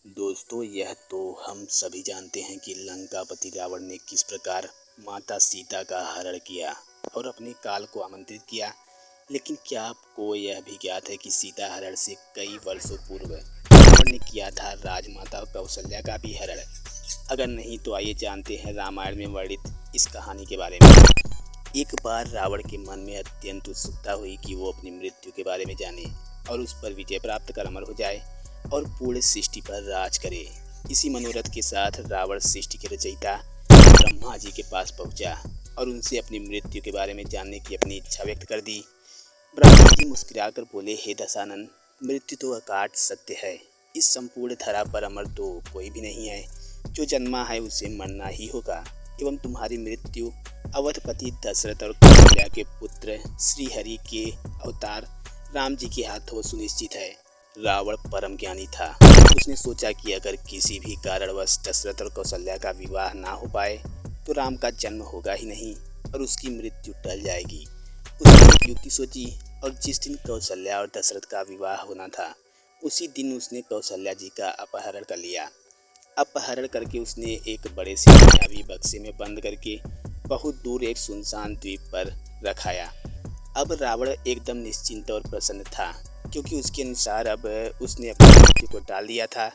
दोस्तों, यह तो हम सभी जानते हैं कि लंकापति रावण ने किस प्रकार माता सीता का हरण किया और अपने काल को आमंत्रित किया। लेकिन क्या आपको यह भी ज्ञात है कि सीता हरण से कई वर्षों पूर्व रावण ने किया था राजमाता कौशल्या का भी हरण? अगर नहीं तो आइए जानते हैं रामायण में वर्णित इस कहानी के बारे में। एक बार रावण के मन में अत्यंत उत्सुकता हुई कि वो अपनी मृत्यु के बारे में जाने और उस पर विजय प्राप्त कर अमर हो जाए और पूर्ण सृष्टि पर राज करे। इसी मनोरथ के साथ रावण सृष्टि के रचयिता ब्रह्मा जी के पास पहुंचा और उनसे अपनी मृत्यु के बारे में जानने की अपनी इच्छा व्यक्त कर दी। ब्रह्मा जी मुस्कुराकर बोले, हे दशानन, मृत्यु तो अकाट सत्य है। इस संपूर्ण धरा पर अमर तो कोई भी नहीं है। जो जन्मा है उसे मरना ही होगा एवं तुम्हारी मृत्यु अवधपति दशरथ और कौशल्या के पुत्र श्रीहरि के अवतार राम जी के हाथों सुनिश्चित है। रावण परम ज्ञानी था। उसने सोचा कि अगर किसी भी कारणवश दशरथ और कौशल्या का विवाह ना हो पाए तो राम का जन्म होगा ही नहीं और उसकी मृत्यु टल जाएगी। उसने एक युक्ति सोची और जिस दिन कौशल्या और दशरथ का विवाह होना था उसी दिन उसने कौशल्या जी का अपहरण कर लिया। अपहरण करके उसने एक बड़े से मायावी बक्से में बंद करके बहुत दूर एक सुनसान द्वीप पर रखाया। अब रावण एकदम निश्चिंत और प्रसन्न था क्योंकि उसके अनुसार अब उसने अपनी मृत्यु को टाल दिया था।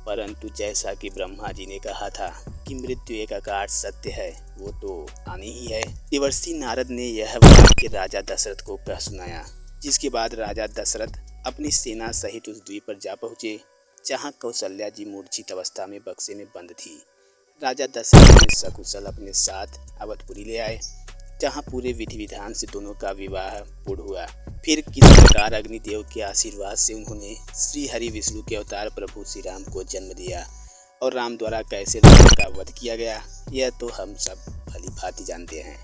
परंतु जैसा कि ब्रह्मा जी ने कहा था कि मृत्यु एक अकाट सत्य है, वो तो आनी ही है। देवर्षि नारद ने यह वाक्य राजा दशरथ को कह सुनाया, जिसके बाद राजा दशरथ अपनी सेना सहित उस द्वीप पर जा पहुँचे जहाँ कौशल्या जी मूर्छित अवस्था में बक्से में बंद थी। राजा दशरथ ने सकुशल अपने साथ अवधपुरी ले आए जहाँ पूरे विधि विधान से दोनों का विवाह पूर्ण हुआ। फिर किस प्रकार अग्निदेव के आशीर्वाद से उन्होंने श्री हरि विष्णु के अवतार प्रभु श्री राम को जन्म दिया और राम द्वारा कैसे रावण का वध किया गया, यह तो हम सब भली भांति जानते हैं।